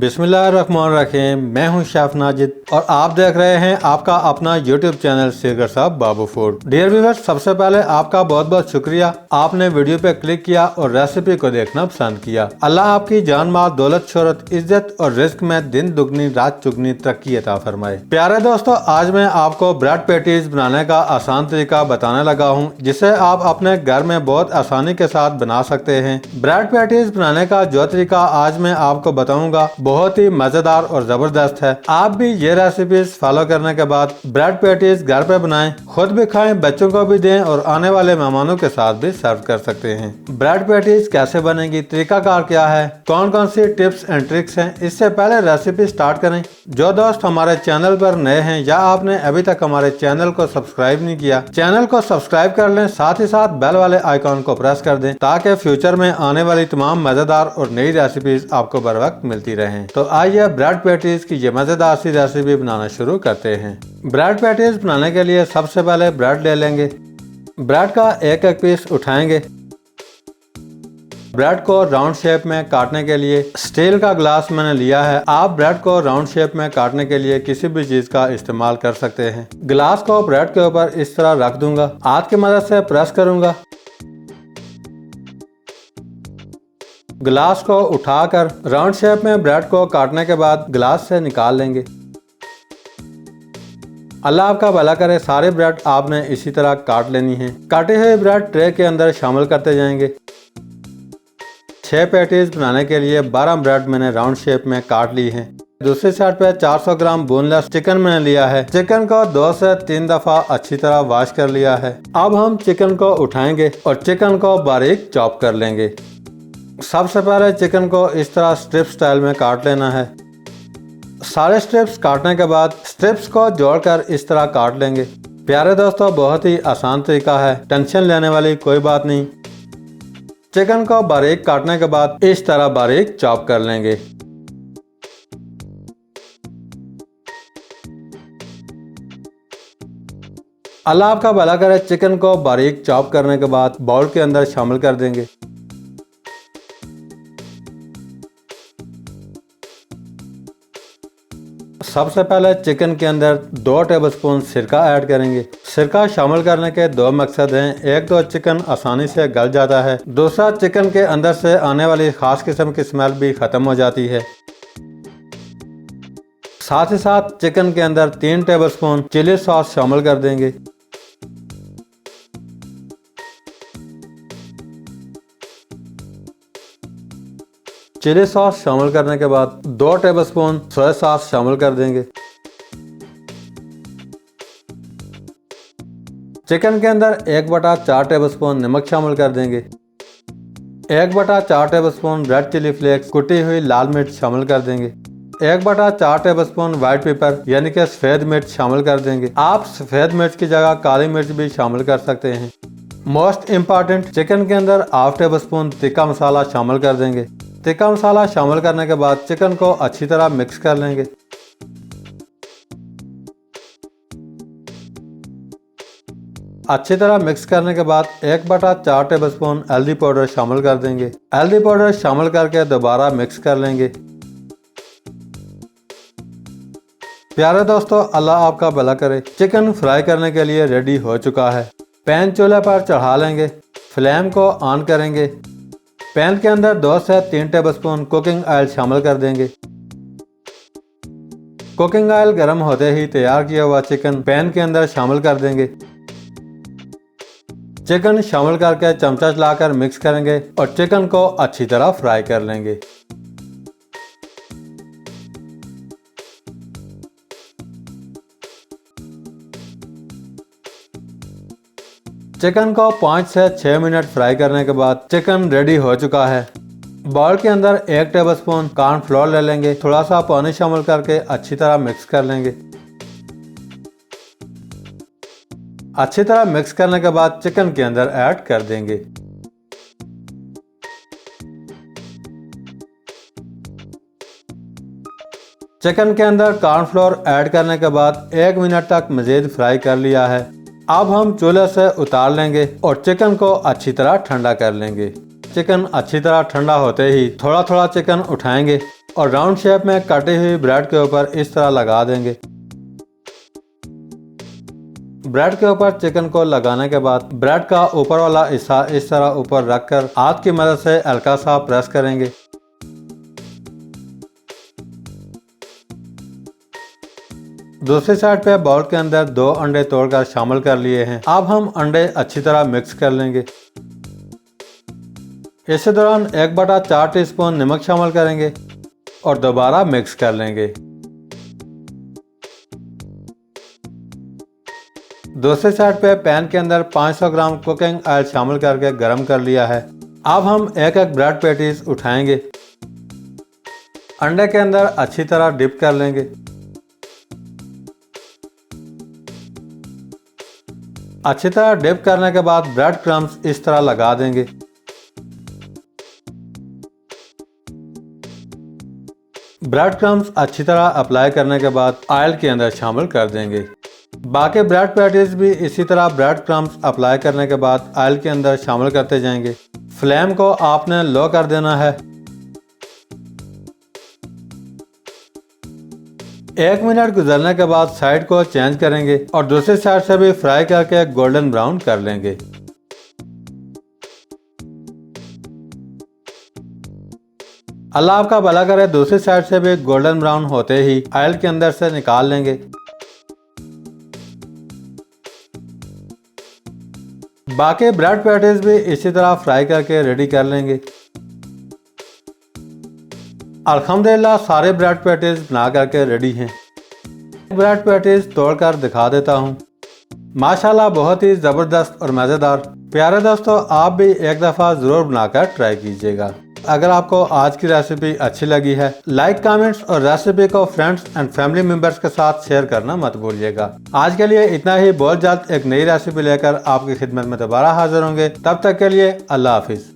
बिस्मिल्लाहिर्रहमानिर्रहीम। मैं हूं शेफ नाजिद और आप देख रहे हैं आपका अपना YouTube चैनल शेखर साहब बाबू फूड। डियर व्यूअर्स, सबसे पहले आपका बहुत बहुत शुक्रिया, आपने वीडियो पे क्लिक किया और रेसिपी को देखना पसंद किया। अल्लाह आपकी जान माल, दौलत, शोहरत, इज्जत और रिस्क में दिन दुगनी रात चुगनी तरक्की अता फरमाए। प्यारे दोस्तों, आज मैं आपको ब्रेड पैटीज बनाने का आसान तरीका बताने लगा हूँ, जिसे आप अपने घर में बहुत आसानी के साथ बना सकते हैं। ब्रेड पैटीज बनाने का जो तरीका आज मैं आपको बताऊंगा बहुत ही मजेदार और जबरदस्त है। आप भी ये रेसिपीज फॉलो करने के बाद ब्रेड पैटीज घर पे बनाएं, खुद भी खाएं, बच्चों को भी दें और आने वाले मेहमानों के साथ भी सर्व कर सकते हैं। ब्रेड पैटीज कैसे बनेगी, तरीकाकार क्या है, कौन कौन सी टिप्स एंड ट्रिक्स हैं, इससे पहले रेसिपी स्टार्ट करें। जो दोस्त हमारे चैनल पर नए हैं या आपने अभी तक हमारे चैनल को सब्सक्राइब नहीं किया, चैनल को सब्सक्राइब कर लें, साथ ही साथ बेल वाले आइकॉन को प्रेस कर दें ताकि फ्यूचर में आने वाली तमाम मजेदार और नई रेसिपीज आपको बर वक्त मिलती रहें। तो आइए ब्रेड पैटीज की ये मजेदार सी रेसिपी बनाना शुरू करते हैं। ब्रेड पैटीज बनाने के लिए सबसे पहले ब्रेड ले लेंगे। ब्रेड का एक एक पीस उठाएंगे। ब्रेड को राउंड शेप में काटने के लिए स्टील का ग्लास मैंने लिया है। आप ब्रेड को राउंड शेप में काटने के लिए किसी भी चीज का इस्तेमाल कर सकते हैं। ग्लास को ब्रेड के ऊपर इस तरह रख दूंगा, हाथ की मदद से प्रेस करूंगा। ग्लास को उठाकर राउंड शेप में ब्रेड को काटने के बाद ग्लास से निकाल लेंगे। अल्लाह आपका भला करे, सारे ब्रेड आपने इसी तरह काट लेनी है। काटे हुए ब्रेड ट्रे के अंदर शामिल करते जाएंगे। 6 पैटीज बनाने के लिए 12 ब्रेड मैंने राउंड शेप में काट ली हैं। दूसरी साइड पे 400 ग्राम बोनलेस चिकन मैंने लिया है। चिकन को 2 से 3 दफा अच्छी तरह वॉश कर लिया है। अब हम चिकन को उठाएंगे और चिकन को बारीक चॉप कर लेंगे। सबसे पहले चिकन को इस तरह स्ट्रिप स्टाइल में काट लेना है। सारे स्ट्रिप्स काटने के बाद स्ट्रिप्स को जोड़कर इस तरह काट लेंगे। प्यारे दोस्तों, बहुत ही आसान तरीका है, टेंशन लेने वाली कोई बात नहीं। चिकन को बारीक काटने के बाद इस तरह बारीक चॉप कर लेंगे। अल्लाह आपका भला करे, चिकन को बारीक चॉप करने के बाद बाउल के अंदर शामिल कर देंगे। सबसे पहले चिकन के अंदर 2 टेबलस्पून सिरका ऐड करेंगे। सिरका शामिल करने के 2 मकसद हैं। एक तो चिकन आसानी से गल जाता है, दूसरा चिकन के अंदर से आने वाली खास किस्म की स्मेल भी खत्म हो जाती है। साथ ही साथ चिकन के अंदर 3 टेबलस्पून चिली सॉस शामिल कर देंगे। चिली सॉस शामिल करने के बाद 2 टेबलस्पून सोया सॉस शामिल कर देंगे। चिकन के अंदर 1/4 टेबलस्पून नमक शामिल कर देंगे। 1/4 टेबलस्पून रेड चिली फ्लेक्स कुटी हुई लाल मिर्च शामिल कर देंगे। 1/4 टेबलस्पून व्हाइट पेपर यानी कि सफेद मिर्च शामिल कर देंगे। आप सफेद मिर्च की जगह काली मिर्च भी शामिल कर सकते हैं। मोस्ट इम्पॉर्टेंट, चिकन के अंदर ½ टेबलस्पून तिक्का मसाला शामिल कर देंगे। तिक्का मसाला शामिल करने के बाद चिकन को अच्छी तरह मिक्स कर लेंगे। अच्छी तरह मिक्स करने के बाद 1/4 टेबलस्पून हल्दी पाउडर शामिल कर देंगे। हल्दी पाउडर शामिल करके दोबारा मिक्स कर लेंगे। प्यारे दोस्तों, अल्लाह आपका भला करे, चिकन फ्राई करने के लिए रेडी हो चुका है। पैन चूल्हे पर चढ़ा लेंगे। फ्लेम को ऑन करेंगे। पैन के अंदर 2 से 3 टेबलस्पून कुकिंग ऑयल शामिल कर देंगे। कुकिंग ऑयल गर्म होते ही तैयार किया हुआ चिकन पैन के अंदर शामिल कर देंगे। चिकन शामिल करके चमचा चलाकर मिक्स करेंगे और चिकन को अच्छी तरह फ्राई कर लेंगे। चिकन को 5 से 6 मिनट फ्राई करने के बाद चिकन रेडी हो चुका है। बाउल के अंदर 1 टेबलस्पून कॉर्नफ्लोर ले लेंगे। थोड़ा सा पानी शामिल करके अच्छी तरह मिक्स कर लेंगे। अच्छी तरह मिक्स करने के बाद चिकन के अंदर ऐड कर देंगे। चिकन के अंदर कॉर्नफ्लोर ऐड करने के बाद 1 मिनट तक मजीद फ्राई कर लिया है। अब हम चूल्हे से उतार लेंगे और चिकन को अच्छी तरह ठंडा कर लेंगे। चिकन अच्छी तरह ठंडा होते ही थोड़ा थोड़ा चिकन उठाएंगे और राउंड शेप में कटी हुई ब्रेड के ऊपर इस तरह लगा देंगे। ब्रेड के ऊपर चिकन को लगाने के बाद ब्रेड का ऊपर वाला हिस्सा इस तरह ऊपर रखकर हाथ की मदद से हल्का सा प्रेस करेंगे। दूसरी साइड पे बाउल के अंदर 2 अंडे तोड़कर शामिल कर लिए हैं। अब हम अंडे अच्छी तरह मिक्स कर लेंगे। इसी दौरान 1/4 टीस्पून नमक शामिल करेंगे और दोबारा मिक्स कर लेंगे। दूसरी साइड पे पैन के अंदर 500 ग्राम कुकिंग ऑयल शामिल करके गरम कर लिया है। अब हम एक एक ब्रेड पैटीज उठाएंगे, अंडे के अंदर अच्छी तरह डिप कर लेंगे। अच्छी तरह डिप करने के बाद ब्रेड क्रम्स इस तरह लगा देंगे। ब्रेड क्रम्स अच्छी तरह अप्लाई करने के बाद ऑयल के अंदर शामिल कर देंगे। बाकी ब्रेड पैटीज भी इसी तरह ब्रेड क्रम्स अप्लाई करने के बाद ऑयल के अंदर शामिल करते जाएंगे। फ्लेम को आपने लो कर देना है। 1 मिनट गुजरने के बाद साइड को चेंज करेंगे और दूसरी साइड से भी फ्राई करके गोल्डन ब्राउन कर लेंगे। अल्लाह आपका भला करे, दूसरी साइड से भी गोल्डन ब्राउन होते ही ऑयल के अंदर से निकाल लेंगे। बाकी ब्रेड पैटीज भी इसी तरह फ्राई करके रेडी कर लेंगे। अल्हम्दुलिल्लाह सारे ब्रेड पैटीज बना करके रेडी हैं। ब्रेड पैटीज तोड़कर दिखा देता हूँ। माशाल्लाह बहुत ही ज़बरदस्त और मज़ेदार। प्यारे दोस्तों, आप भी एक दफ़ा ज़रूर बनाकर ट्राई कीजिएगा। अगर आपको आज की रेसिपी अच्छी लगी है, लाइक, कमेंट्स और रेसिपी को फ्रेंड्स एंड फैमिली मेंबर्स के साथ शेयर करना मत भूलिएगा। आज के लिए इतना ही। बहुत जल्द एक नई रेसिपी लेकर आपकी खिदमत में दोबारा हाजिर होंगे। तब तक के लिए अल्लाह हाफिज।